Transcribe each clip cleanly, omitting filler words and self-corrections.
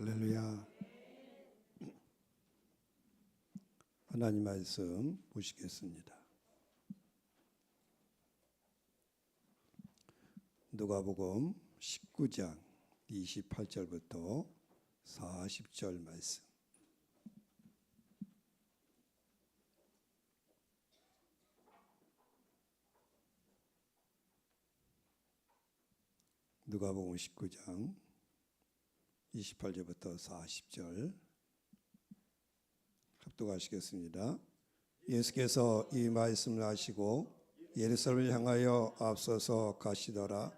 할렐루야. 하나님 말씀 보시겠습니다. 누가복음 19장 28절부터 40절 말씀. 누가복음 19장 28절부터 40절 합독하시겠습니다. 예수께서 이 말씀을 하시고 예루살렘을 향하여 앞서서 가시더라.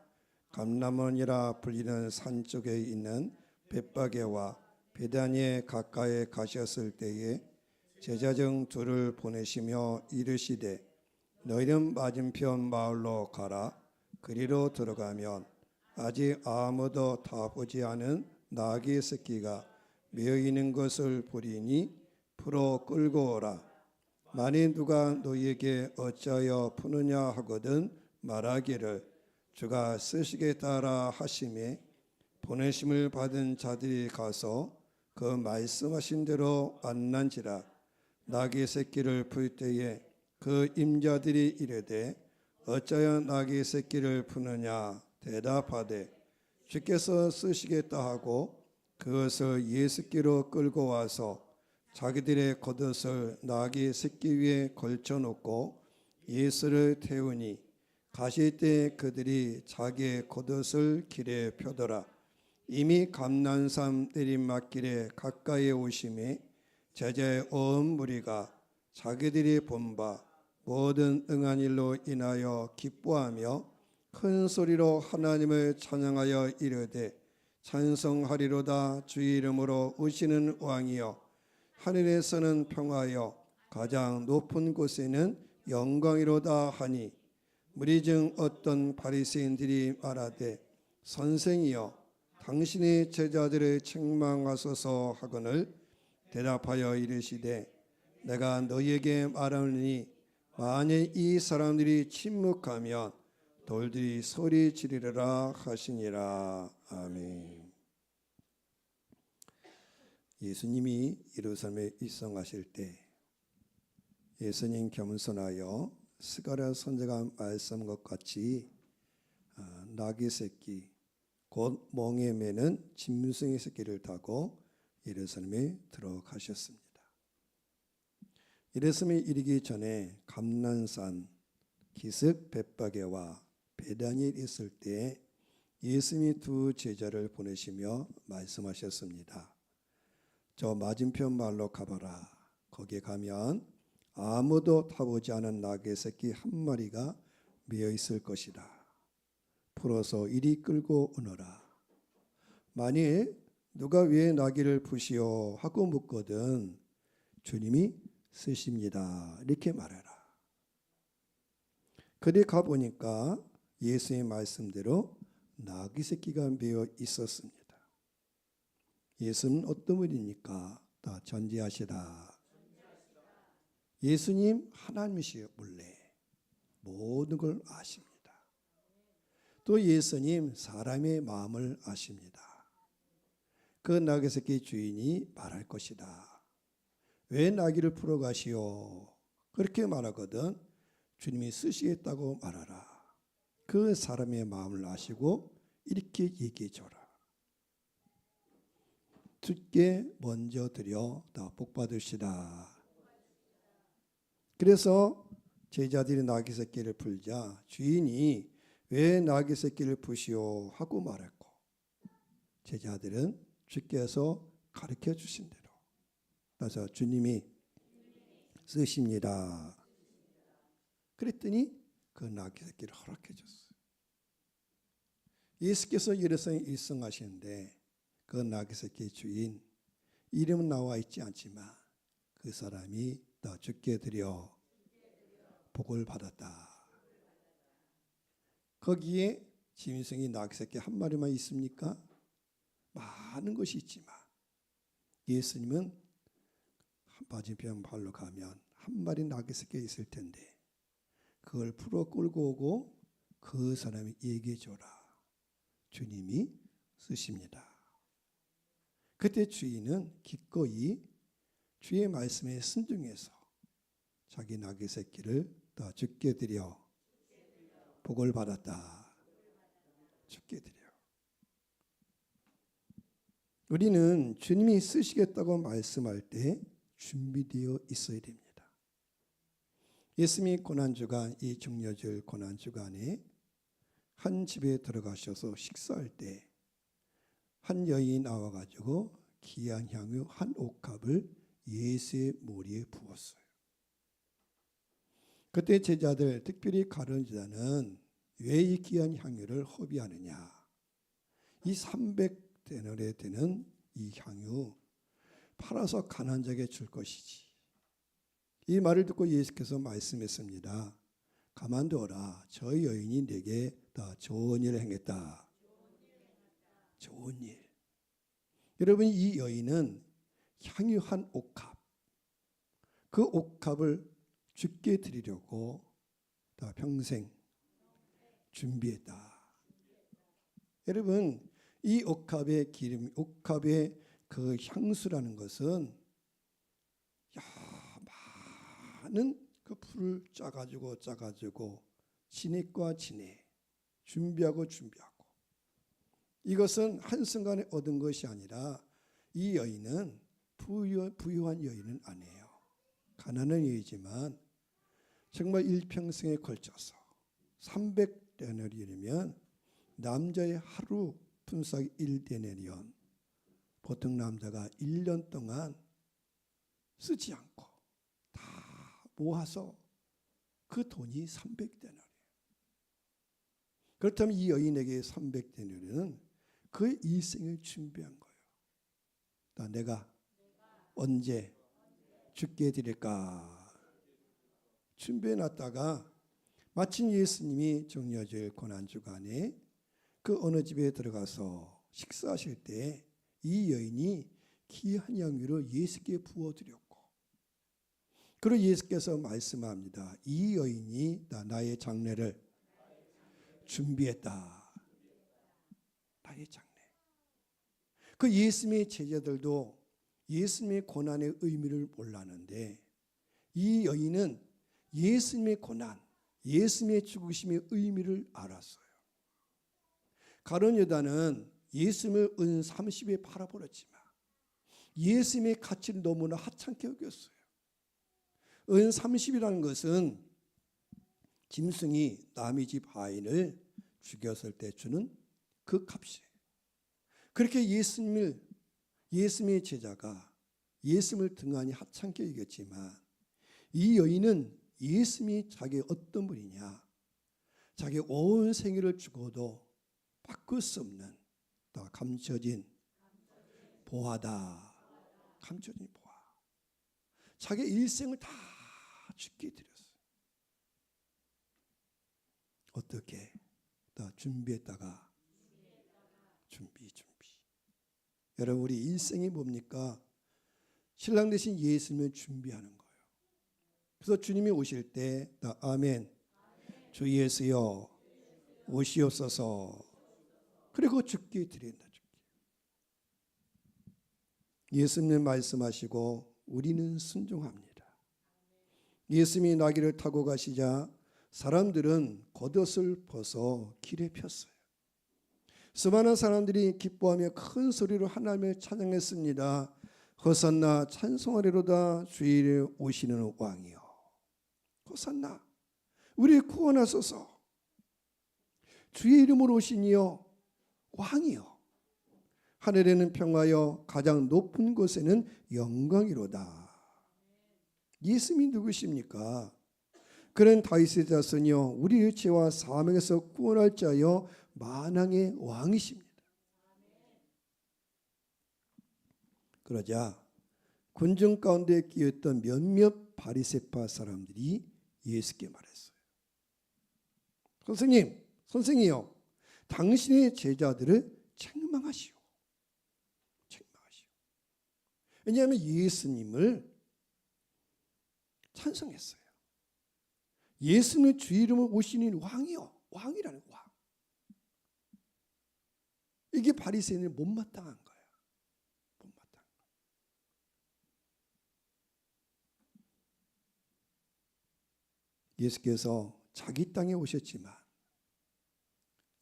감람원이라 불리는 산 쪽에 있는 벳바게와 베다니에 가까이 가셨을 때에 제자 중 둘을 보내시며 이르시되 너희는 맞은편 마을로 가라. 그리로 들어가면 아직 아무도 타보지 않은 나귀 새끼가 메어 있는 것을 보리니 풀어 끌고 오라. 만일 누가 너희에게 어찌하여 푸느냐 하거든 말하기를 주가 쓰시겠다라 하시매 보내심을 받은 자들이 가서 그 말씀하신 대로 만난지라. 나귀 새끼를 풀 때에 그 임자들이 이르되 어찌하여 나귀 새끼를 푸느냐 대답하되 주께서 쓰시겠다 하고 그것을 예수께로 끌고 와서 자기들의 겉옷을 나귀 새끼 위에 걸쳐놓고 예수를 태우니 가실 때 그들이 자기의 겉옷을 길에 펴더라. 이미 감난산 내리막길에 가까이 오심에 제자의 온 무리가 자기들이 본 바 모든 응한 일로 인하여 기뻐하며 큰 소리로 하나님을 찬양하여 이르되 찬송하리로다. 주의 이름으로 오시는 왕이여 하늘에서는 평화여 가장 높은 곳에는 영광이로다 하니 무리 중 어떤 바리새인들이 말하되 선생이여 당신이 제자들을 책망하소서 하거늘 대답하여 이르시되 내가 너희에게 말하노니 만일 이 사람들이 침묵하면 돌들이 소리 지르리라 하시니라. 아멘. 예수님이 예루살렘에 입성하실 때 예수님 겸손하여 스가랴 선지자가 말씀한 것 같이 나귀 새끼 곧 멍에 매는 짐승의 새끼를 타고 예루살렘에 들어가셨습니다. 예루살렘에 이르기 전에 감난산 기슭 벳바게와 베다니에 있을 때 예수님이 두 제자를 보내시며 말씀하셨습니다. 저 맞은편 마을로 가봐라. 거기에 가면 아무도 타보지 않은 나귀 새끼 한 마리가 메어 있을 것이다. 풀어서 이리 끌고 오너라. 만일 누가 왜 나귀를 푸시오 하고 묻거든 주님이 쓰십니다. 이렇게 말해라. 그리 가보니까 예수의 말씀대로 나귀 새끼가 메어 있었습니다. 예수는 어떤 분입니까? 다 전지하시다. 예수님 하나님이시여 본래 모든 걸 아십니다. 또 예수님 사람의 마음을 아십니다. 그 나귀 새끼 주인이 말할 것이다. 왜 나귀를 풀어 가시오? 그렇게 말하거든 주님이 쓰시겠다고 말하라. 그 사람의 마음을 아시고 이렇게 얘기해 줘라. 주께 먼저 드려 다 복 받으시다. 그래서 제자들이 나귀 새끼를 풀자 주인이 왜 나귀 새끼를 푸시오 하고 말했고 제자들은 주께서 가르쳐 주신 대로 그래서 주님이 쓰십니다. 그랬더니 그 나귀 새끼를 허락해 줬어요. 예수께서 예루살렘에 입성하시는데 그 나귀 새끼 주인 이름은 나와 있지 않지만 그 사람이 너 주께 드려 복을 받았다. 거기에 짐승이 나귀 새끼 한 마리만 있습니까? 많은 것이 있지만 예수님은 맞은편 발로 가면 한 마리 나귀 새끼 있을 텐데 그걸 풀어 끌고 오고 그 사람이 얘기해 줘라. 주님이 쓰십니다. 그때 주인은 기꺼이 주의 말씀에 순종해서 자기 낙의 새끼를 다 죽게 드려 복을 받았다. 죽게 드려. 우리는 주님이 쓰시겠다고 말씀할 때 준비되어 있어야 됩니다. 예수님이 고난주간, 이 중려절 고난주간에 한 집에 들어가셔서 식사할 때 한 여인이 나와가지고 귀한 향유 한 옥합을 예수의 머리에 부었어요. 그때 제자들, 특별히 가룟 유다는 왜 이 귀한 향유를 허비하느냐? 이 300데나리에 되는 이 향유 팔아서 가난한 자에게 줄 것이지. 이 말을 듣고 예수께서 말씀했습니다. 가만두어라. 저 여인이 내게 다 좋은 일을 행했다. 좋은 일. 여러분, 이 여인은 향유 한 옥합, 그 옥합을 주께 드리려고 다 평생 준비했다. 여러분, 이 옥합의 기름, 옥합의 그 향수라는 것은 많은 그 풀을 짜가지고 진액과 진액 준비하고 이것은 한순간에 얻은 것이 아니라 이 여인은 부유한 여인은 아니에요. 가난한 여인이지만 정말 일평생에 걸쳐서 300데나리온이면 남자의 하루 품삯 1데나리온, 보통 남자가 1년 동안 쓰지 않고 다 모아서 그 돈이 300데나리온. 그렇다면 이 여인에게 300데나리온은 그 일생을 준비한 거예요. 내가 언제 죽게 드릴까 준비해놨다가 마침 예수님이 정려절 고난주간에 그 어느 집에 들어가서 식사하실 때 이 여인이 귀한 향유를 예수께 부어드렸고, 그리고 예수께서 말씀합니다. 이 여인이 나의 장례를 준비했다. 나의 장례. 그 예수님의 제자들도 예수님의 고난의 의미를 몰랐는데 이 여인은 예수님의 고난, 예수님의 죽으심의 의미를 알았어요. 가룟 유다는 예수님을 은 30에 팔아버렸지만 예수님의 가치를 너무나 하찮게 여겼어요. 은 30이라는 것은 짐승이 남의 집 하인을 죽였을 때 주는 그 값이에요. 그렇게 예수님의 제자가 예수님을 등한히 하찮게 여겼지만 이 여인은 예수님이 자기의 어떤 분이냐, 자기의 온 생애를 죽어도 바꿀 수 없는 다 감춰진 보화다. 감춰진 보화. 자기 일생을 다 죽게 드렸어요. 어떻게? 다 준비했다가 준비. 여러분, 우리 일생이 뭡니까? 신랑 되신 예수님을 준비하는 거예요. 그래서 주님이 오실 때 다 아멘. 주 예수여 오시옵소서. 그리고 죽게 드린다. 예수님 말씀하시고 우리는 순종합니다. 예수님이 나귀를 타고 가시자 사람들은 겉옷을 벗어 길에 폈어요. 수많은 사람들이 기뻐하며 큰 소리로 하나님을 찬양했습니다. 호산나, 찬송하리로다 주의 오시는 왕이여. 호산나, 우리 구원하소서. 주의 이름으로 오시니여 왕이여. 하늘에는 평화여, 가장 높은 곳에는 영광이로다. 예수님이 누구십니까? 그는 다윗의 자손이여, 우리의 죄와 사망에서 구원할 자여, 만왕의 왕이십니다. 그러자 군중 가운데 끼었던 몇몇 바리새파 사람들이 예수께 말했어요. 선생이요, 당신의 제자들을 책망하시오. 왜냐하면 예수님을 찬송했어요. 예수님의 주 이름으로 오시는 왕이요. 왕이라는 왕. 이게 바리새인을 못마땅한 거예요. 예수께서 자기 땅에 오셨지만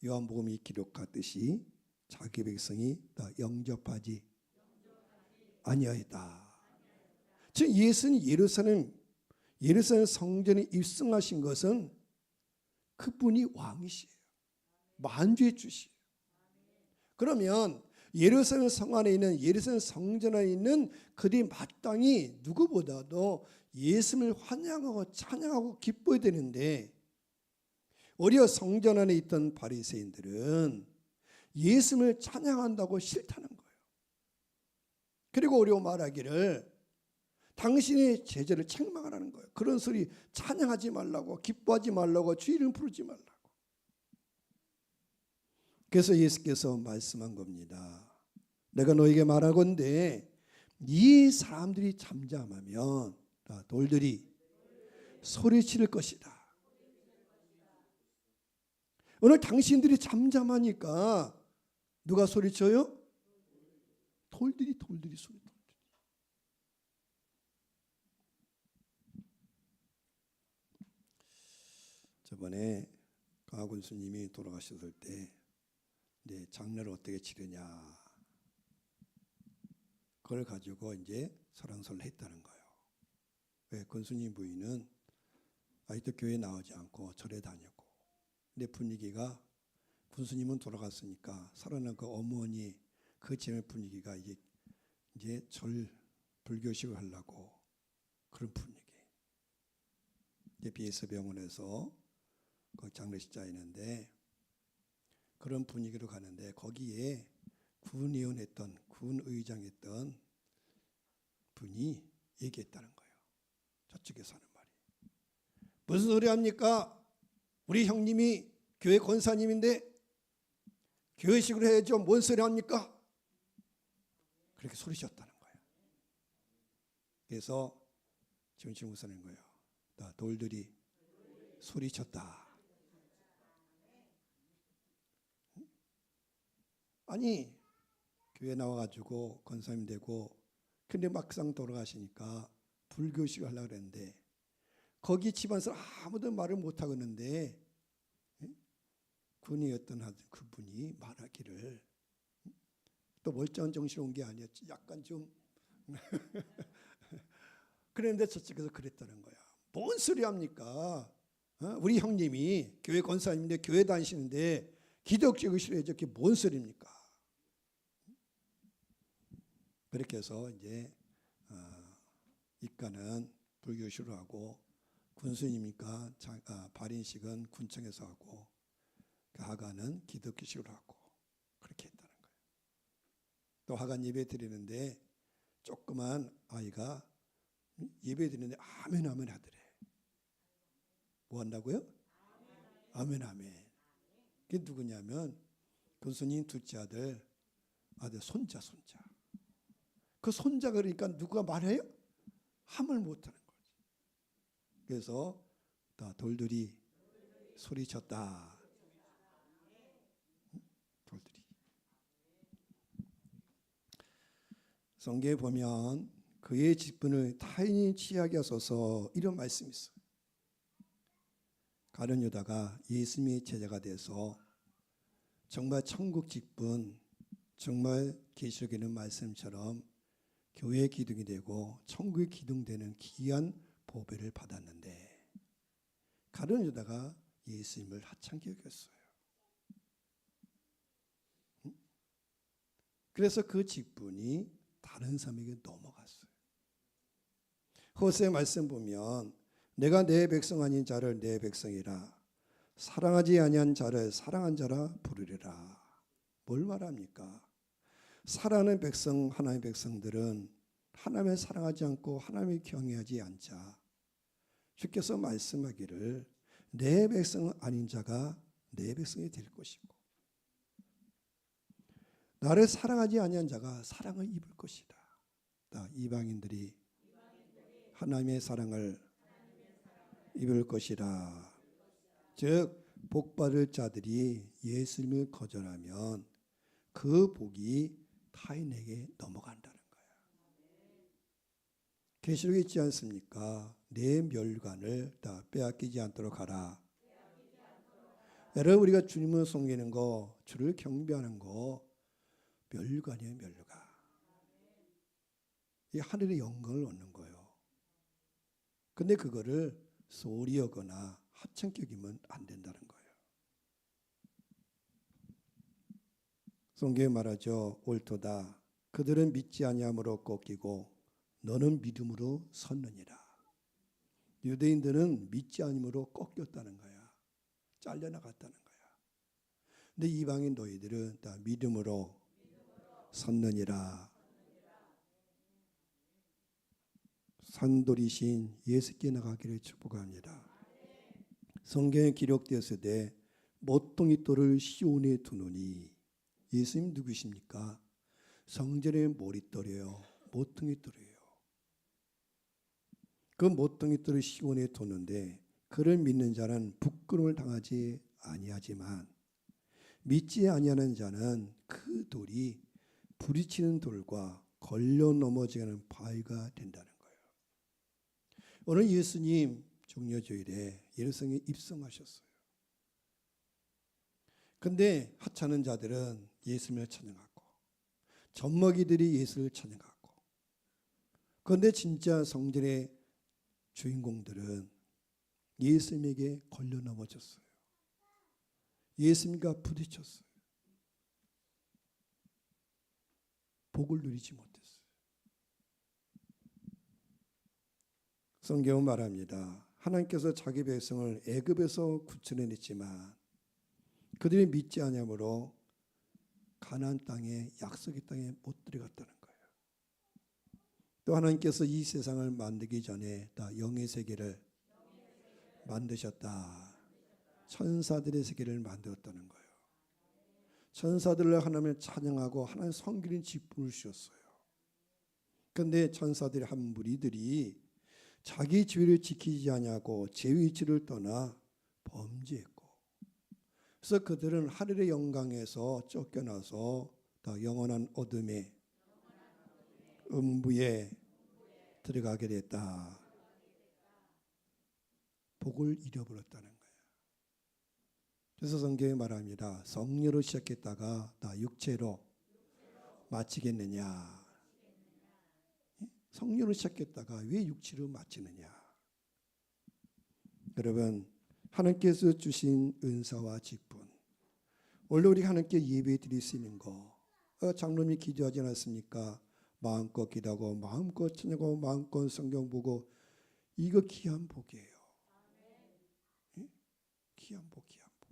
요한복음이 기록하듯이 자기 백성이 다 영접하지 아니하였다. 즉 예수는 예루살렘 성전에 입성하신 것은 그분이 왕이시에요. 만주의 주시에요. 그러면 예루살렘 성 안에 있는 예루살렘 성전 안에 있는 그들이 마땅히 누구보다도 예수님을 환영하고 찬양하고 기뻐야 되는데 오히려 성전 안에 있던 바리새인들은 예수님을 찬양한다고 싫다는 거예요. 그리고 오히려 말하기를 당신의 제자를 책망하라는 거예요. 그런 소리 찬양하지 말라고, 기뻐하지 말라고, 주의 이름 부르지 말라고. 그래서 예수께서 말씀한 겁니다. 내가 너에게 말하건대 이 사람들이 잠잠하면 돌들이 소리칠 것이다. 오늘 당신들이 잠잠하니까 누가 소리쳐요? 돌들이 소리. 저번에 강하군 스님이 돌아가셨을 때 이제 장례를 어떻게 치르냐 그걸 가지고 이제 설왕설을 했다는 거예요. 왜? 권스님 부인은 아직도 교회 나오지 않고 절에 다녔고, 근데 분위기가 군수님은 돌아갔으니까 살아난 그 어머니 그 집의 분위기가 이제 절 불교식을 하려고 그런 분위기. 이제 BS 병원에서 그 장례식자 있는데 그런 분위기로 가는데 거기에 군 의장했던 분이 얘기했다는 거예요. 저쪽에서 하는 말이. 무슨 소리 합니까? 우리 형님이 교회 권사님인데 교회식으로 해야죠. 뭔 소리 합니까? 그렇게 소리쳤다는 거예요. 그래서 지금 무슨 거예요? 돌들이 소리쳤다. 아니 교회 나와가지고 권사님 되고 근데 막상 돌아가시니까 불교식 하려고 그랬는데 거기 집안에서 아무도 말을 못하겠는데 군이었던 그분이 말하기를 또 멀쩡한 정신 온 게 아니었지 약간 좀 그랬는데 저쪽에서 그랬다는 거야. 뭔 소리 합니까? 우리 형님이 교회 권사님인데 교회 다니시는데 기독교를 싫어해서 그게 뭔 소리입니까? 그렇게 해서 이제 입가는 불교식으로 하고 군수님이니까 발인식은 군청에서 하고 하가는 기독교식으로 하고 그렇게 했다는 거예요. 또 하간 예배 드리는데 조그만 아이가 예배 드리는데 아멘 아멘 하더래. 뭐 한다고요? 아멘 아멘. 그게 누구냐면 군수님 둘째 아들 손자. 그 손자가 그러니까 누가 말해요? 함을 못하는 거지. 그래서 다 돌들이 소리쳤다. 돌들이. 성경에 보면 그의 직분을 타인이 취하게 하소서 이런 말씀이 있어요. 가룟 유다가 예수님의 제자가 돼서 정말 천국 직분, 정말 계시록에 있는 말씀처럼 교회의 기둥이 되고 천국의 기둥되는 귀한 보배를 받았는데 가룟 유다가 예수님을 하찮게 여겼어요. 그래서 그 직분이 다른 사람에게 넘어갔어요. 호세의 말씀 보면 내가 내 백성 아닌 자를 내 백성이라 사랑하지 아니한 자를 사랑한 자라 부르리라. 뭘 말합니까? 사랑하는 백성, 하나님의 백성들은 하나님을 사랑하지 않고 하나님을 경외하지 않자 주께서 말씀하기를 내 백성 아닌 자가 내 백성이 될 것이고 나를 사랑하지 아니한 자가 사랑을 입을 것이다. 이방인들이 하나님의 사랑을 입을 것이라. 즉 복받을 자들이 예수님을 거절하면 그 복이 타인에게 넘어간다는 거예요. 계시록에 있지 않습니까? 내 멸관을 다 빼앗기지 않도록 하라. 여러분, 우리가 주님을 섬기는 거, 주를 경배하는 거 멸관이에요, 멸관. 이 하늘의 영광을 얻는 거예요. 근데 그거를 소홀히 여거나 하찮게 여기면 안 된다는 거예요. 성경에 말하죠. 옳도다. 그들은 믿지 아니함으로 꺾이고 너는 믿음으로 섰느니라. 유대인들은 믿지 아니함으로 꺾였다는 거야. 잘려나갔다는 거야. 근데 이방인 너희들은 다 믿음으로 섰느니라. 산돌이신 예수께 나가기를 축복합니다. 성경에 기록되었으되 모퉁이 돌을 시온에 두노니, 예수님 누구십니까? 성전의 머릿돌이에요. 모퉁이 돌이에요. 그 모퉁이 돌을 시온에 두는데 그를 믿는 자는 부끄러움을 당하지 아니하지만 믿지 아니하는 자는 그 돌이 부딪히는 돌과 걸려 넘어지는 바위가 된다는 거예요. 오늘 예수님 종려주일에 예루살렘에 입성하셨어요. 근데 하찮은 자들은 예수님을 찬양하고 젖먹이들이 예수를 찬양하고, 그런데 진짜 성전의 주인공들은 예수님에게 걸려 넘어졌어요. 예수님과 부딪혔어요. 복을 누리지 못했어요. 성경은 말합니다. 하나님께서 자기 백성을 애굽에서 구출해냈지만 그들이 믿지 아니함으로 가나안 땅에, 약속의 땅에 못 들어갔다는 거예요. 또 하나님께서 이 세상을 만들기 전에 다 영의 세계를 만드셨다. 천사들의 세계를 만들었다는 거예요. 천사들을 하나님을 찬양하고 하나님 섬기는 직분을 주셨어요. 그런데 천사들의 한 무리들이 자기 지위를 지키지 아니하고 제 위치를 떠나 범죄했고, 그래서 그들은 하늘의 영광에서 쫓겨나서 더 영원한 어둠의 음부에 들어가게 됐다. 복을 잃어버렸다는 거예요. 그래서 성경에 말합니다. 성령으로 시작했다가 다 육체로 마치겠느냐. 성령으로 시작했다가 왜 육체로 마치느냐. 여러분, 하나님께서 주신 은사와 직분, 원래 우리가 하나님께 예배 드릴 수 있는 거, 장로님이 기도하지 않았습니까? 마음껏 기도하고 마음껏 찬양하고 마음껏 성경 보고, 이거 귀한 복이에요. 귀한 복, 귀한 복.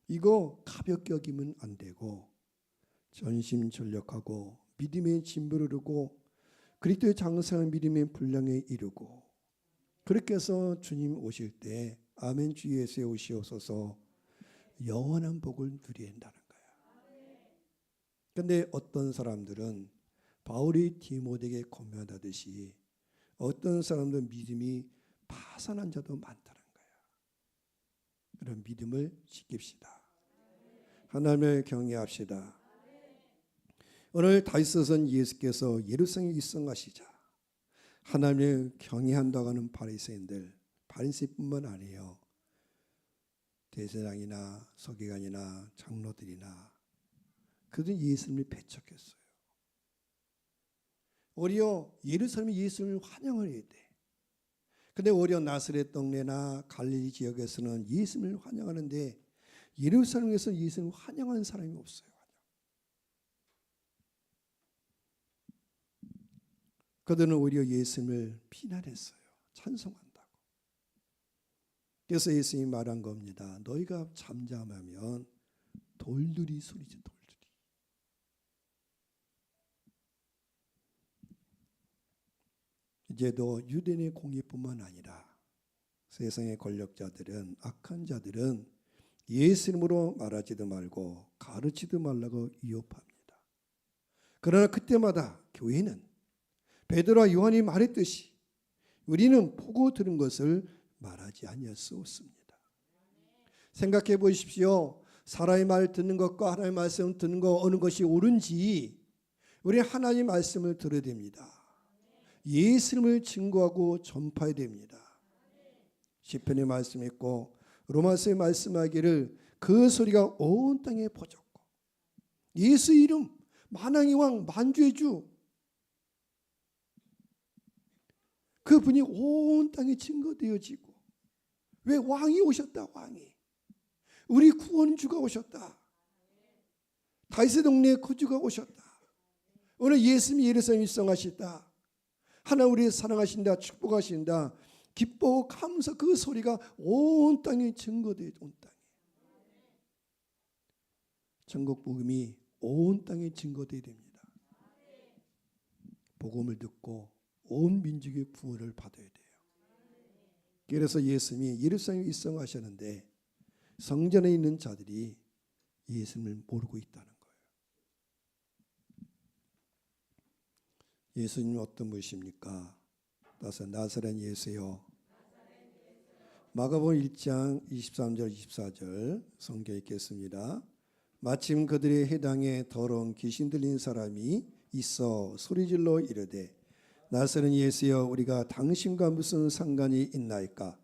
이거 가볍게 여기면 안 되고 전심전력하고 믿음의 진보를 이루고 그리스도의 장성한 믿음의 분량에 이르고, 그렇게 해서 주님 오실 때 아멘 주 예수에 오시옵소서 영원한 복을 누려야 한다는 거예요. 그런데 어떤 사람들은 바울이 디모데에게 권면하듯이 어떤 사람들은 믿음이 파산한 자도 많다는 거예요. 그런 믿음을 지킵시다. 하나님을 경외합시다. 오늘 다윗서선 예수께서 예루살렘에 입성하시자 하나님을 경외한다고 하는 바리새인들, 바리새뿐만 아니에요. 대제사장이나 서기관이나 장로들이나 그들은 예수님을 배척했어요. 오히려 예루살렘이 예수님을 환영을 해야 돼. 근데 오히려 나사렛 동네나 갈릴리 지역에서는 예수님을 환영하는데 예루살렘에서 예수님을 환영하는 사람이 없어요. 그들은 오히려 예수님을 비난했어요. 찬송한다고. 그래서 예수님이 말한 겁니다. 너희가 잠잠하면 돌들이 소리지, 돌들이. 이제도 유대인의 공의뿐만 아니라 세상의 권력자들은, 악한 자들은 예수님으로 말하지도 말고 가르치도 말라고 위협합니다. 그러나 그때마다 교회는 베드로와 요한이 말했듯이 우리는 보고 들은 것을 말하지 아니하였습니다. 생각해 보십시오. 사람의 말 듣는 것과 하나님의 말씀 듣는 것 어느 것이 옳은지 우리는 하나님의 말씀을 들어야 됩니다. 예수님을 증거하고 전파해야 됩니다. 시편의 말씀 있고 로마서의 말씀하기를 그 소리가 온 땅에 퍼졌고 예수 이름 만왕의 왕 만주의 주 그분이 온 땅에 증거되어지고 왜 왕이 오셨다. 왕이 우리 구원주가 오셨다. 다윗의 동네에 거주가 오셨다. 오늘 예수님이 예루살렘에 입성하셨다. 하나님 우리를 사랑하신다. 축복하신다. 기뻐 감사 그 소리가 온 땅에 증거되어 온 땅에 전국 복음이 온 땅에 증거되어야 됩니다. 복음을 듣고 온 민족의 구원을 받아야 돼요. 그래서 예수님이 예루살렘에 입성하셨는데 성전에 있는 자들이 예수님을 모르고 있다는 거예요. 예수님은 어떤 분이십니까? 따라서 나사렛 예수여. 마가복음 1장 23절 24절 성경 읽겠습니다. 마침 그들의 해당에 더러운 귀신 들린 사람이 있어 소리질러 이르되 나사렛 예수여 우리가 당신과 무슨 상관이 있나이까?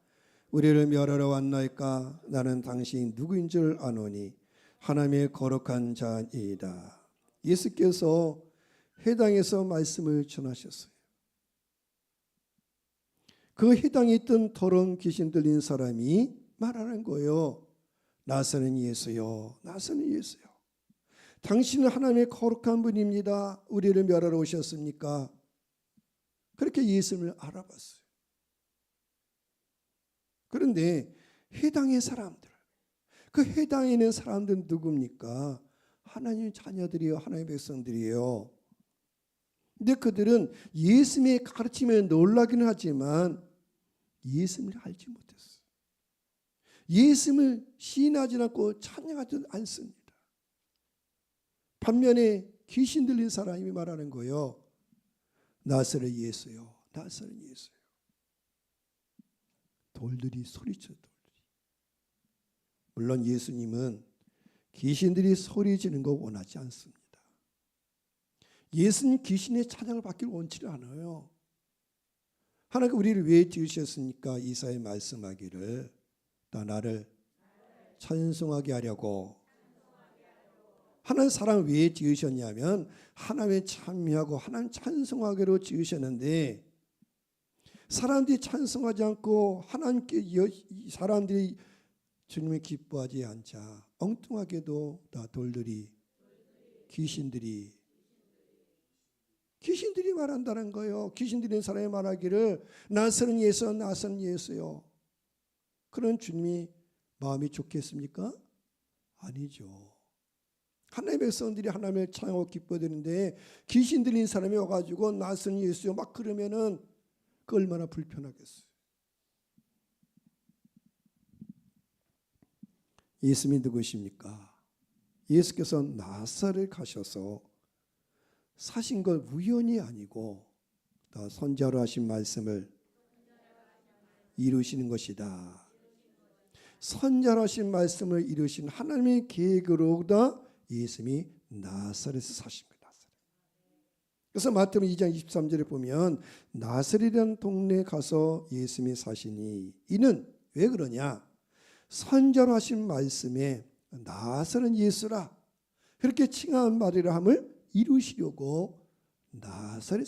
우리를 멸하러 왔나이까? 나는 당신이 누구인 줄 아노니 하나님의 거룩한 자이다. 예수께서 해당에서 말씀을 전하셨어요. 그 해당에 있던 더러운 귀신 들린 사람이 말하는 거예요. 나사렛 예수요. 나사렛 예수요. 당신은 하나님의 거룩한 분입니다. 우리를 멸하러 오셨습니까? 그렇게 예수님을 알아봤어요. 그런데 해당의 사람들, 그 해당에 있는 사람들은 누굽니까? 하나님의 자녀들이요. 하나님의 백성들이에요. 근데 그들은 예수님의 가르침에 놀라기는 하지만 예수님을 알지 못했어요. 예수님을 시인하지 않고 찬양하지 않습니다. 반면에 귀신 들린 사람이 말하는 거예요. 나사렛 예수요. 나사렛 예수요. 돌들이 소리쳐 돌들이. 물론 예수님은 귀신들이 소리지는 거 원하지 않습니다. 예수님 귀신의 찬양을 받기를 원치를 않아요. 하나님께 우리를 왜 지으셨습니까? 이사야 말씀하기를 다 나를 찬송하게 하려고. 하나님 사람을 왜 지으셨냐면 하나님의 찬미하고 하나님 찬송하기로 지으셨는데 사람들이 찬송하지 않고 하나님께 사람들이 주님을 기뻐하지 않자 엉뚱하게도 다 돌들이 귀신들이 말한다는 거예요. 귀신 들린 사람이 말하기를 나사렛 예수 나사렛 예수요. 그런 주님이 마음이 좋겠습니까? 아니죠. 하나님의 백성들이 하나님을 찬양하고 기뻐되는데 귀신 들린 사람이 와가지고 나사렛 예수요 막 그러면은 그 얼마나 불편하겠어요. 예수님이 누구십니까? 예수께서 나사렛 가셔서 사신 것 우연이 아니고 다 선자로 하신 말씀을 이루시는 것이다. 선자로 하신 말씀을 이루신 하나님의 계획으로다 예수님이 나사렛에서 사십니다. 그래서 마태복음 2장 23절에 보면 나사렛이라는 동네에 가서 예수님이 사시니 이는 왜 그러냐? 선자로 하신 말씀에 나사렛 예수라 그렇게 칭한 말이라 함을 이루시려고 나사렛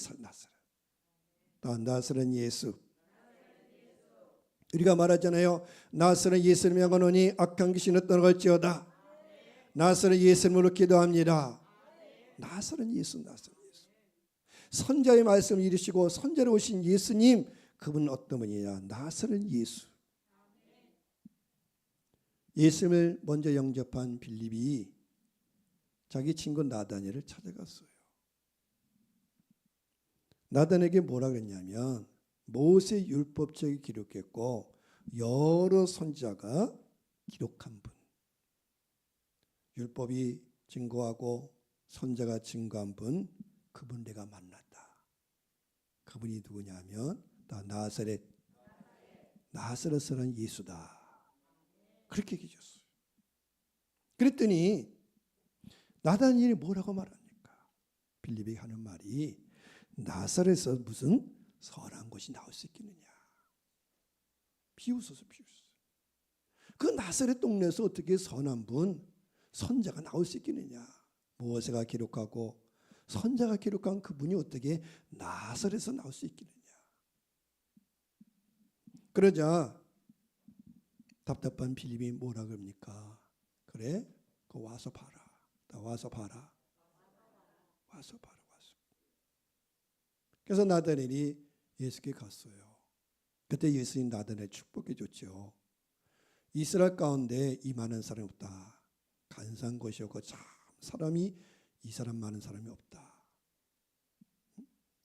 예수. 우리가 말하잖아요. 나사렛 예수를 명하노니 악한 귀신은 떠나갈지어다. 나사렛 예수님으로 기도합니다. 나사렛 예수. 선자의 말씀을 이루시고 선자로 오신 예수님 그분은 어떤 분이냐? 나사렛 예수. 예수님을 먼저 영접한 빌립이 자기 친구 나다니엘을 찾아갔어요. 나다니엘에게 뭐라 그랬냐면 모세 율법책이 기록했고 여러 선지자가 기록한 분. 율법이 증거하고 선지자가 증거한 분 그분 내가 만났다. 그분이 누구냐면 다 나사렛은 예수다. 그렇게 얘기해줬어요. 그랬더니 나다니엘이 뭐라고 말합니까? 빌립이 하는 말이 나사렛에서 무슨 선한 것이 나올 수 있겠느냐. 비웃어서. 그 나사렛 동네에서 어떻게 선한 분, 선자가 나올 수 있겠느냐. 모세가 기록하고 선자가 기록한 그분이 어떻게 나사렛에서 나올 수 있겠느냐. 그러자 답답한 빌립이 뭐라 그럽니까? 그래? 그 와서 봐라. 와서 봐라. 그래서 나다넬이 예수께 갔어요. 그때 예수님 나다넬 축복해 줬죠. 이스라엘 가운데 이 많은 사람이 없다. 간사한 것이었고 참 사람이 이 사람 많은 사람이 없다.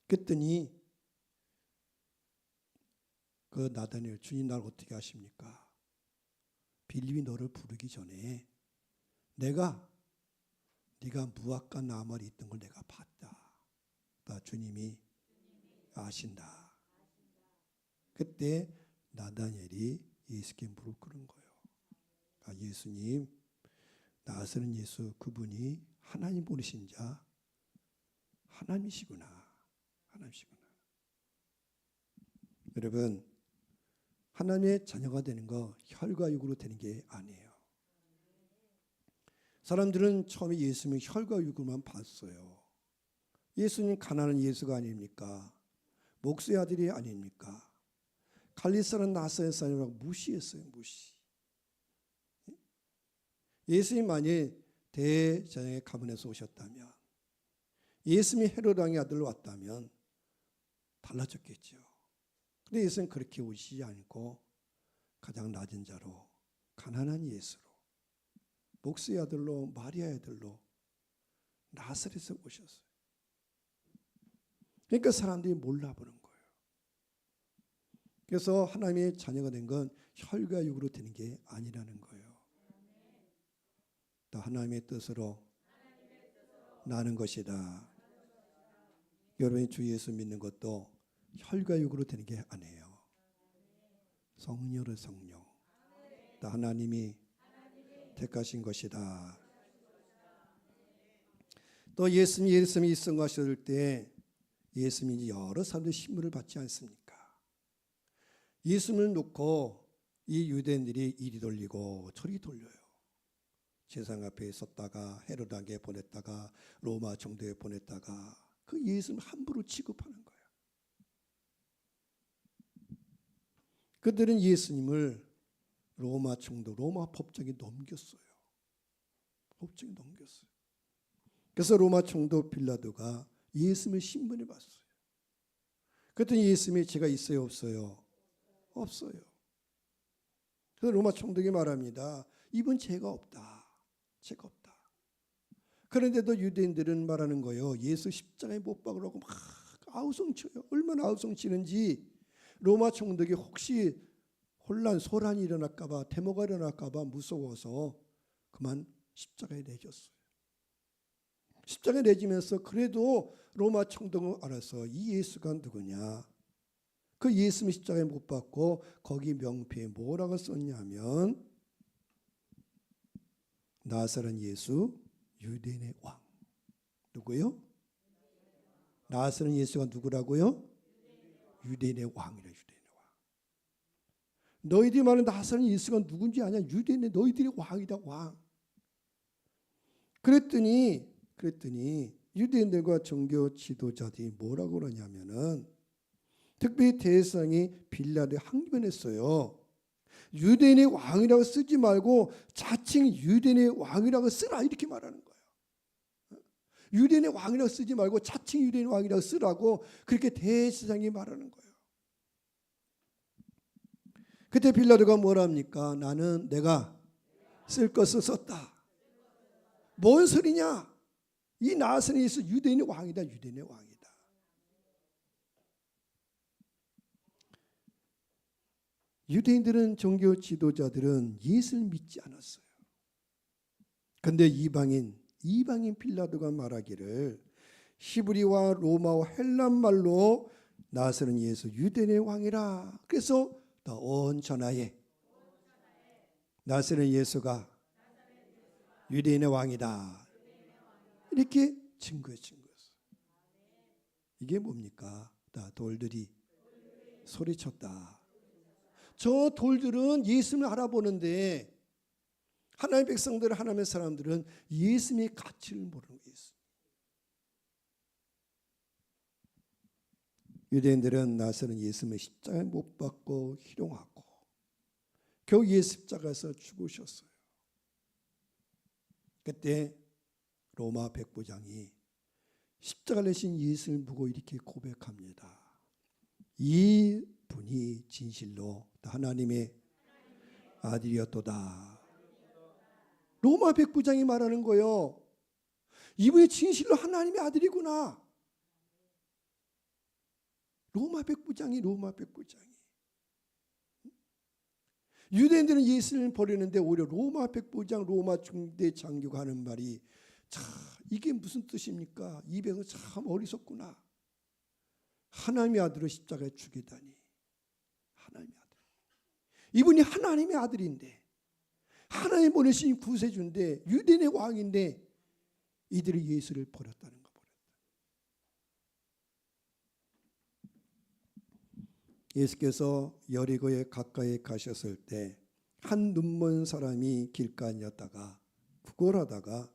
그랬더니 그 나다넬, 주님 날 어떻게 하십니까? 빌립이 너를 부르기 전에 내가 네가 무화과 나무에 있던 걸 내가 봤다. 나 주님이 아신다. 그때 나다넬이 예수께 무릎 꿇은 거예요. 아, 예수님, 나사렛 예수 그분이 하나님 보내신 자 하나님이시구나. 여러분, 하나님의 자녀가 되는 거 혈과육으로 되는 게 아니에요. 사람들은 처음에 예수님을 혈과육으로만 봤어요. 예수님 가난한 예수가 아닙니까? 목수의 아들이 아닙니까? 갈릴리 사람 나사렛 사람이라고 무시했어요. 예수님 만일 대제사장의 가문에서 오셨다면, 예수님이 헤롯 왕의 아들로 왔다면 달라졌겠죠. 그런데 예수는 그렇게 오시지 않고 가장 낮은 자로, 가난한 예수로, 목수의 아들로, 마리아의 아들로 나사렛에 오셨어요. 그러니까 사람들이 몰라보는 거예요. 그래서 하나님의 자녀가 된 건 혈과 육으로 되는 게 아니라는 거예요. 또 하나님의 뜻으로 나는 것이다. 여러분이 주 예수 믿는 것도 혈과 육으로 되는 게 아니에요. 성령의 성령. 또 하나님이 택하신 것이다. 또 예수님이 일성하실 때 예수님이 여러 사람들의 신문을 받지 않습니까? 예수님을 놓고 이 유대인들이 이리 돌리고 저리 돌려요. 제사장 앞에 섰다가 헤롯에게 보냈다가 로마 총독에 보냈다가 그 예수님을 함부로 취급하는 거예요. 그들은 예수님을 로마 총독, 로마 법정에 넘겼어요. 그래서 로마 총독 빌라도가 예수님의 신문을 봤어요. 그랬더니 예수님이 죄가 있어요, 없어요? 없어요. 그래서 로마 총독이 말합니다. 이분 죄가 없다. 그런데도 유대인들은 말하는 거예요. 예수 십자가에 못 박으라고 막 아우성쳐요. 얼마나 아우성치는지. 로마 총독이 혹시 소란이 일어날까 봐, 데모가 일어날까 봐 무서워서 그만 십자가에 내줬어요. 십자가에 내지면서 그래도 로마 총독은 알아서 이 예수가 누구냐. 그 예수님 십자가에 못 박고 거기 명패에 뭐라고 썼냐면 나사렛 예수 유대인의 왕. 누구요? 나사렛 예수가 누구라고요? 유대인의 왕이라. 유대인의 왕. 너희들이 말하는 나사렛 예수가 누군지 아냐? 유대인의 너희들의 왕이다. 왕. 그랬더니 유대인들과 종교 지도자들이 뭐라고 그러냐면은 특별히 대제사장이 빌라도에 항변했어요. 유대인의 왕이라고 쓰지 말고 자칭 유대인의 왕이라고 쓰라 이렇게 말하는 거예요. 유대인의 왕이라고 쓰지 말고 자칭 유대인의 왕이라고 쓰라고 그렇게 대제사장이 말하는 거예요. 그때 빌라도가 뭐라 합니까? 나는 내가 쓸 것을 썼다. 뭔 소리냐? 이 나사렛 예수 유대인의 왕이다. 유대인의 왕이다. 유대인들은 종교 지도자들은 예수를 믿지 않았어요. 그런데 이방인 빌라도가 말하기를 히브리와 로마와 헬란말로 나사렛 예수 유대인의 왕이라. 그래서 온 전하에 나사렛 예수가 유대인의 왕이다. 이렇게 증거했어요. 이게 뭡니까? 돌들이 소리쳤다. 저 돌들은 예수님을 알아보는데 하나님의 백성들, 하나님의 사람들은 예수님의 가치를 모르는 거예요. 유대인들은 나서는 예수님을 십자가에 못 박고 희롱하고 겨우 예수 십자가에서 죽으셨어요. 그때 로마 백부장이 십자가를 내신 예수님을 보고 이렇게 고백합니다. 이 분이 진실로 하나님의 아들이었도다. 로마 백부장이 말하는 거예요. 이분이 진실로 하나님의 아들이구나. 로마 백부장이. 유대인들은 예수님을 버리는데 오히려 로마 백부장, 로마 중대 장교가 하는 말이, 자, 이게 무슨 뜻입니까? 이 백은 참 어리석구나. 하나님의 아들을 십자가에 죽이다니. 하나님의 아들. 이분이 하나님의 아들인데, 하나님 보내신 구세주인데, 유대인의 왕인데 이들이 예수를 버렸다는 거. 예수께서 여리고에 가까이 가셨을 때 한 눈먼 사람이 길가였다가 구걸하다가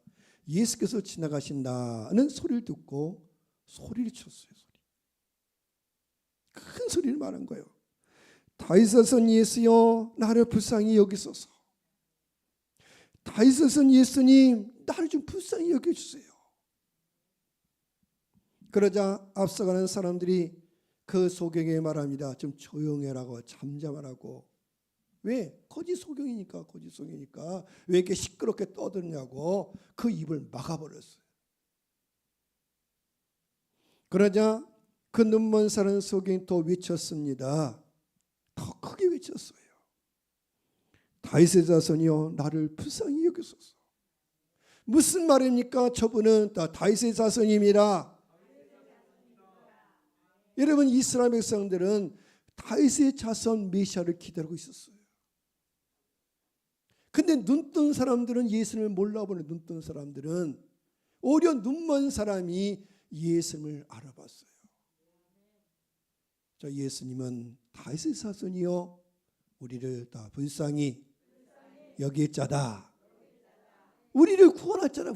예수께서 지나가신다는 소리를 듣고 소리를 쳤어요. 큰 소리를 말한 거예요. 다윗의 son 예수여, 나를 불쌍히 여기소서. 다윗의 son 예수님, 나를 좀 불쌍히 여겨주세요. 그러자 앞서가는 사람들이 그 소경에게 말합니다. 좀 조용해라고, 잠잠하라고. 왜? 거짓 소경이니까. 왜 이렇게 시끄럽게 떠드냐고 그 입을 막아버렸어요. 그러자 그 눈먼 사람 소경이 또 외쳤습니다. 더 크게 외쳤어요. 다윗의 자손이여, 나를 불쌍히 여기소서. 무슨 말입니까? 저분은 다윗의 자손입니다. 여러분, 이스라엘 백성들은 다윗의 자손 메시아를 기다리고 있었어요. 근데 눈뜬 사람들은 예수님을 몰라보는 눈뜬 사람들은 오히려 눈먼 사람이 예수님을 알아봤어요. 자, 예수님은 다윗의 자손이요, 우리를 다 불쌍히 여길 자다. 우리를 구원할 자라.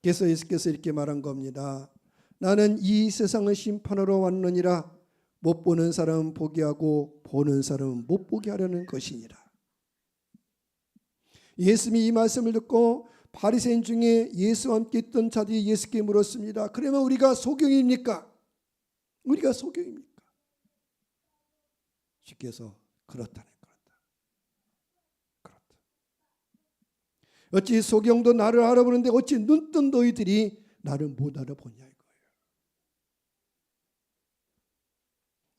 그래서 예수께서 이렇게 말한 겁니다. 나는 이 세상을 심판하러 왔느니라. 못 보는 사람은 보게 하고 보는 사람은 못 보게 하려는 것이니라. 예수님이 이 말씀을 듣고 바리새인 중에 예수와 함께 있던 자들이 예수께 물었습니다. 그러면 우리가 소경입니까? 주께서 그렇다. 어찌 소경도 나를 알아보는데 어찌 눈뜬 너희들이 나를 못 알아보냐 이거예요.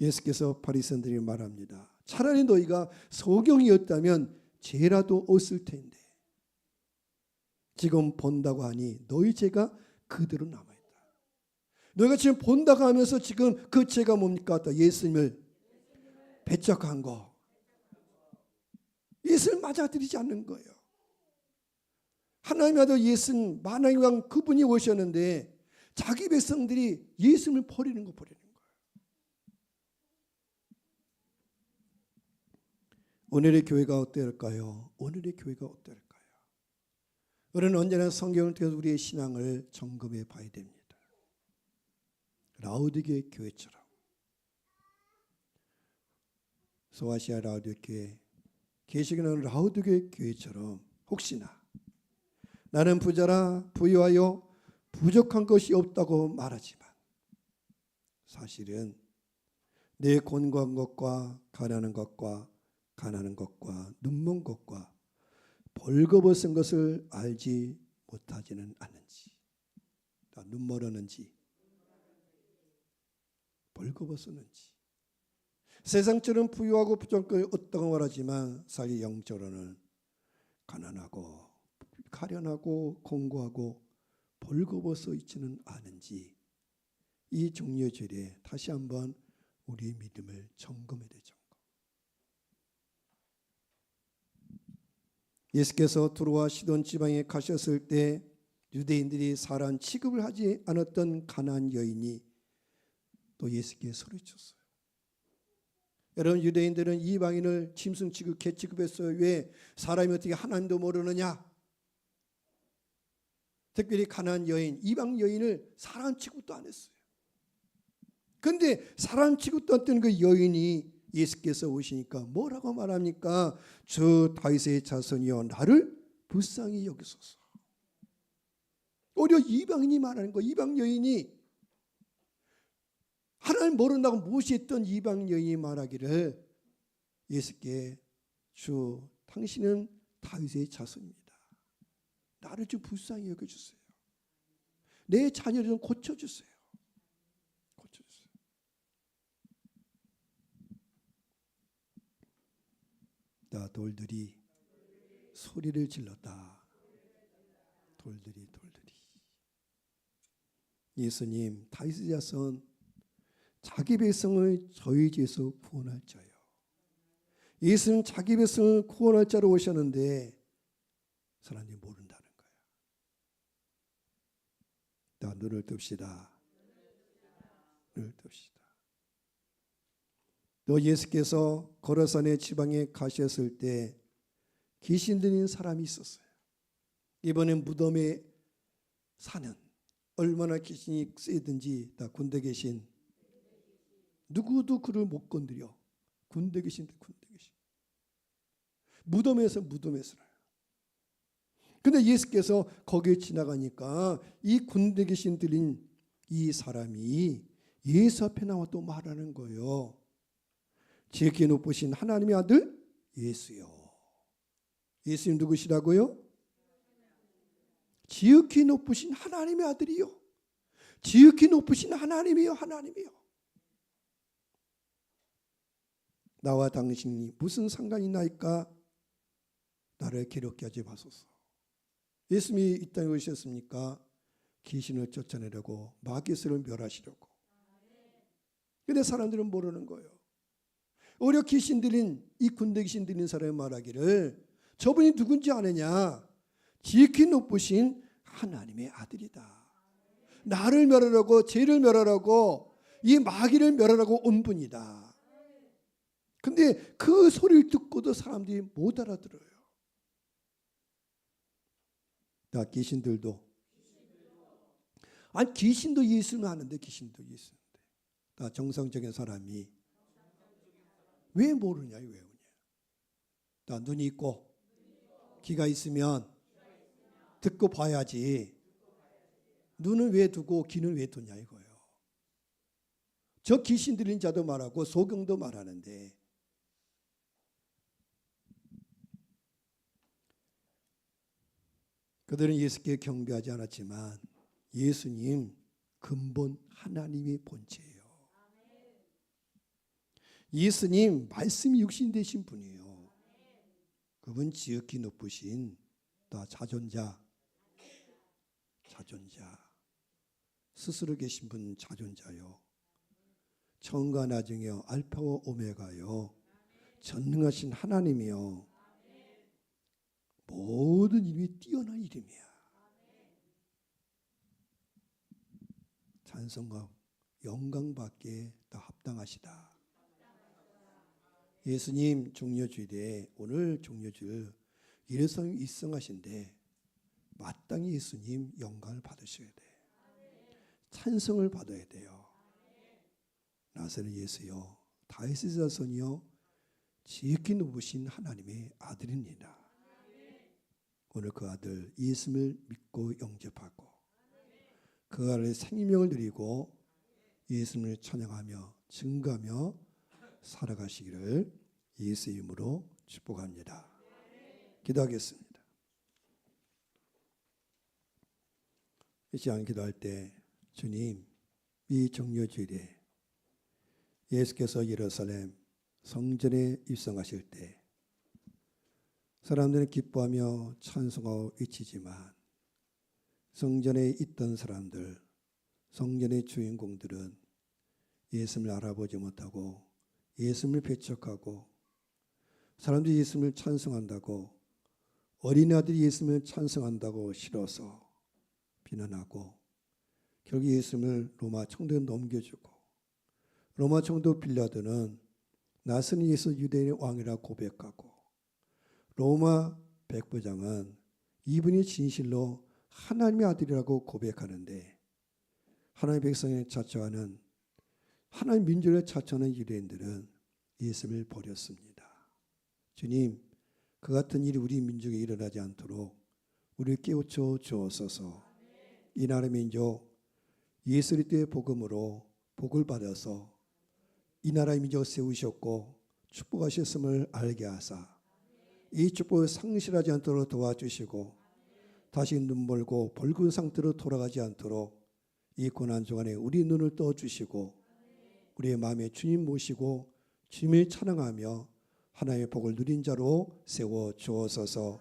예수께서 바리새인들에게 말합니다. 차라리 너희가 소경이었다면 죄라도 없을 텐데 지금 본다고 하니 너희 죄가 그대로 남아있다. 너희가 지금 본다고 하면서 지금 그 죄가 뭡니까? 예수님을 배척한 거, 예수를 맞아들이지 않는 거예요. 하나님의 아들 예수는 만왕의 왕 그분이 오셨는데 자기 백성들이 예수님을 버리는 거예요. 오늘의 교회가 어떨까요? 우리는 언제나 성경을 통해서 우리의 신앙을 점검해 봐야 됩니다. 라우디게 교회처럼, 소아시아 라우디게 교회, 계시기는 라우디게 교회처럼 혹시나 나는 부자라 부유하여 부족한 것이 없다고 말하지만 사실은 내 곤고한 것과 가난한 것과 눈먼 것과 벌거벗은 것을 알지 못하지는 않는지, 눈멀었는지 벌거벗었는지, 세상처럼 부유하고 부족한 것이 없다고 말하지만 사실 영적으로는 가난하고 가련하고 공고하고 벌거벗어 있지는 않은지, 이 종려의 절에 다시 한번 우리의 믿음을 점검해야 되죠. 예수께서 두로와 시돈 지방에 가셨을 때 유대인들이 사람 취급을 하지 않았던 가나안 여인이 또 예수께 소리쳤어요. 여러분, 유대인들은 이방인을 짐승 취급, 개 취급했어요. 왜? 사람이 어떻게 하나님도 모르느냐? 특별히 가나안 여인, 이방 여인을 사람 취급도 안 했어요. 그런데 사람 취급도 안 했던 그 여인이 예수께서 오시니까 뭐라고 말합니까? 저 다윗의 자손이여 나를 불쌍히 여기소서. 오히려 이방인이 말하는 거, 이방 여인이 하나님 모른다고 무시했던 이방 여인이 말하기를 예수께 주 당신은 다윗의 자손입니다. 나를 좀 불쌍히 여겨주세요. 내 자녀를 좀 고쳐주세요. 고쳐주세요. 나 돌들이 소리를 질렀다. 돌들이. 예수님 다윗의 자손 자기 백성을 저희 죄에서 구원할 자요. 예수는 자기 백성을 구원할 자로 오셨는데 사람들이 모른다는 거야. 나 눈을 뜹시다. 눈을 뜹시다. 또 예수께서 거라산의 지방에 가셨을 때 귀신 들린 사람이 있었어요. 이번엔 무덤에 사는, 얼마나 귀신이 세든지 다 군대 계신, 누구도 그를 못 건드려. 군대 계신데 군대 계신. 무덤에서. 근데 예수께서 거기에 지나가니까 이 군대 계신 들린 이 사람이 예수 앞에 나와 또 말하는 거예요. 지극히 높으신 하나님의 아들 예수요. 예수님 누구시라고요? 지극히 높으신 하나님의 아들이요. 지극히 높으신 하나님이요. 나와 당신이 무슨 상관이 나이까? 나를 괴롭게 하지 마소서. 예수님이 이 땅에 오셨습니까? 귀신을 쫓아내려고, 마귀스를 멸하시려고. 근데 사람들은 모르는 거예요. 오히려 귀신 들린, 이 군대 귀신 들린 사람이 말하기를 저분이 누군지 아느냐? 지극히 높으신 하나님의 아들이다. 나를 멸하라고, 죄를 멸하라고, 이 마귀를 멸하라고 온 분이다. 근데 그 소리를 듣고도 사람들이 못 알아들어요. 나 귀신들도, 아니 귀신도 예수는 아는데, 귀신도 예수인데, 나 정상적인 사람이 왜 모르냐, 왜 오냐? 나 눈이 있고 귀가 있으면 듣고 봐야지. 눈은 왜 두고 귀는 왜 두냐 이거예요. 저 귀신 들린 자도 말하고 소경도 말하는데, 그들은 예수께 경배하지 않았지만 예수님 근본 하나님의 본체예요. 예수님 말씀이 육신 되신 분이에요. 그분 지극히 높으신 다 자존자, 스스로 계신 분 자존자요. 처음과 나중이요, 알파와 오메가요, 전능하신 하나님이요, 모든 이름이 뛰어난 이름이야. 찬송과 영광받기에 다 합당하시다. 예수님 종려주일에, 오늘 종려주일 예수님 입성하신데 마땅히 예수님 영광을 받으셔야 돼. 찬송을 받아야 돼요. 나사렛 예수여, 다윗의 자손이여, 지극히 높으신 하나님의 아들입니다. 오늘 그 아들 예수님을 믿고 영접하고 그 아들의 생명을 누리고 예수님을 찬양하며 증거하며 살아가시기를 예수 이름으로 축복합니다. 기도하겠습니다. 이 시간 기도할 때, 주님, 이 종려주일에 예수께서 예루살렘 성전에 입성하실 때 사람들은 기뻐하며 찬송하고 외치지만 성전에 있던 사람들, 성전의 주인공들은 예수님을 알아보지 못하고 예수님을 배척하고, 사람들이 예수님을 찬송한다고, 어린아들이 예수님을 찬송한다고 싫어서 비난하고 결국 예수님을 로마 총독에 넘겨주고 로마 총독 빌라도는 나서는 예수 유대인의 왕이라 고백하고 로마 백부장은 이분이 진실로 하나님의 아들이라고 고백하는데 하나님의 백성에 자처하는 하나님 민족에 자처하는 유대인들은 예수님을 버렸습니다. 주님, 그 같은 일이 우리 민족에 일어나지 않도록 우리를 깨우쳐 주옵소서. 이 나라 민족 예수 그리스도의 복음으로 복을 받아서 이 나라의 민족을 세우셨고 축복하셨음을 알게 하사 이 축복을 상실하지 않도록 도와주시고 다시 눈멀고 붉은 상태로 돌아가지 않도록 이 고난 중간에 우리 눈을 떠주시고 우리의 마음에 주님 모시고 주님을 찬양하며 하나님의 복을 누린 자로 세워 주옵소서.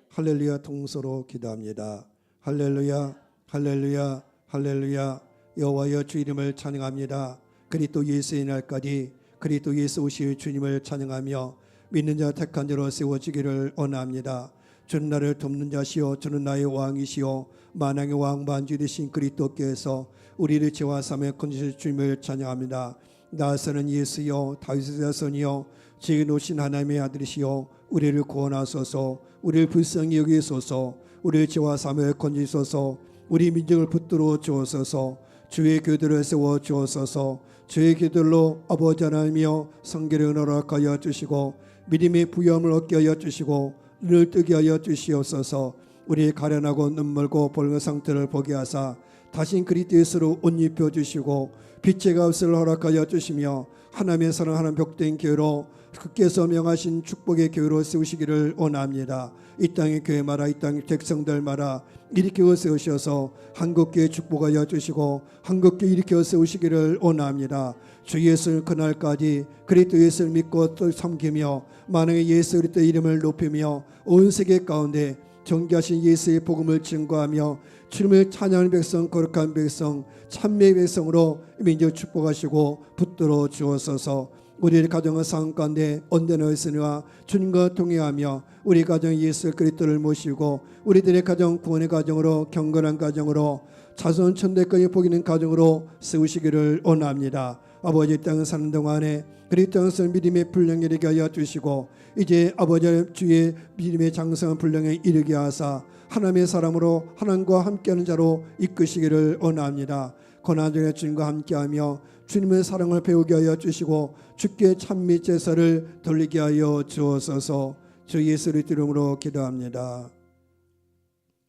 할렐루야. 통서로 기도합니다. 할렐루야, 할렐루야, 할렐루야. 여호와여 주 이름을 찬양합니다. 그리스도 예수의 날까지 그리스도 예수 오실 주님을 찬양하며 믿는 자 택한 자로 세워지기를 원합니다. 주는 나를 돕는 자시요 주는 나의 왕이시요 만왕의 왕 만주 되신 그리스도께서 우리를 죄와 사함에 건지실 주님을 찬양합니다. 나서는 예수여 다윗의 자손이여 지혜 오신 하나님의 아들이시여 우리를 구원하소서. 우리를 불쌍히 여기소서. 우리를 죄와 사함에 건지소서. 우리 민족을 붙들어 주옵소서. 주의 교들을 세워 주옵소서. 주의 교들로 아버지 하나님이여 성결을 허락하여 주시고 믿음의 부여함을 얻게 하여 주시고 눈을 뜨게 하여 주시옵소서. 우리의 가련하고 눈멀고 붉은 상태를 보게 하사 다신 그리스도 예수로 옷 입혀 주시고 빛의 값을 허락하여 주시며 하나님의 사랑하는 복된 교회로 그께서 명하신 축복의 교회로 세우시기를 원합니다. 이 땅의 교회마다 이 땅의 백성들 마다 일으켜 세우셔서 한국교회 축복하여 주시고 한국교회 일으켜 세우시기를 원합니다. 주 예수 그날까지 그리스도 예수를 믿고 또 섬기며 만왕의 예수 그리스도 이름을 높이며 온 세계 가운데 존귀하신 예수의 복음을 증거하며 주님을 찬양하는 백성 거룩한 백성 찬미의 백성으로 민족 축복하시고 붙들어 주옵소서. 우리의 가정의 상황 가운데 언제나 있으니와 주님과 동행하며 우리 가정 예수 그리스도를 모시고 우리들의 가정 구원의 가정으로 경건한 가정으로 자손 천대까지 복이는 가정으로 세우시기를 원합니다. 아버지 땅 사는 동안에 그리스도 땅에서 믿음의 분량에 이르게 하여 주시고 이제 아버지 주의 믿음의 장성한 분량에 이르게 하사 하나님의 사람으로 하나님과 함께하는 자로 이끄시기를 원합니다. 고난중에 주님과 함께하며 주님의 사랑을 배우게 하여 주시고 주께 찬미 제사를 돌리게 하여 주옵소서. 주 예수 그리스도 이름으로 기도합니다.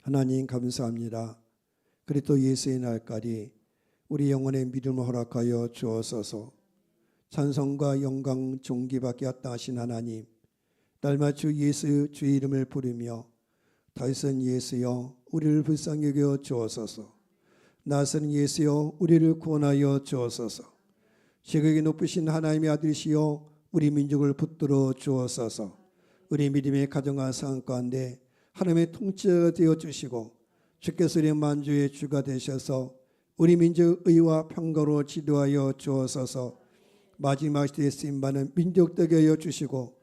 하나님 감사합니다. 그리스도 예수의 날까지 우리 영혼의 믿음을 허락하여 주옵소서. 찬송과 영광 존귀받게 합당하신 하나님, 날마다 주 예수 주의 이름을 부르며 다윗은 예수여 우리를 불쌍히 여겨 주옵소서. 나서는 예수여 우리를 구원하여 주옵소서. 지극히 높으신 하나님의 아들이시여 우리 민족을 붙들어 주옵소서. 우리 믿음의 가정과 상황 가운데 하나님의 통치자가 되어 주시고 주께서 우리의 만주의 주가 되셔서 우리 민족 의와 평강으로 지도하여 주옵소서. 마지막 시대에 쓰임받는 민족 되게 하여 주시고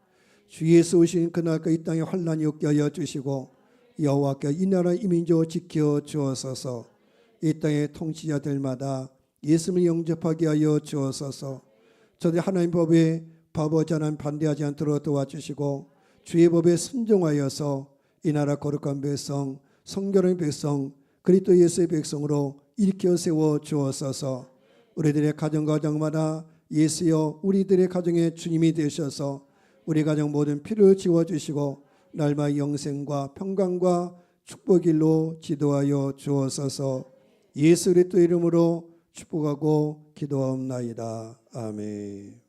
주 예수 오신 그날까지 이 땅에 환난이 없게 하여 주시고 여호와께 이 나라 이 민족 지켜 주옵소서. 이 땅의 통치자들마다 예수를 영접하게 하여 주옵소서. 저들 하나님 법에 바보지 않은 반대하지 않도록 도와주시고 주의 법에 순종하여서 이 나라 거룩한 백성 성결한 백성 그리스도 예수의 백성으로 일으켜 세워 주옵소서. 우리들의 가정마다 예수여 우리들의 가정에 주님이 되셔서 우리 가정 모든 피를 지워주시고 날마다 영생과 평강과 축복일로 지도하여 주옵소서. 예수 그리스도 이름으로 축복하고 기도하옵나이다. 아멘.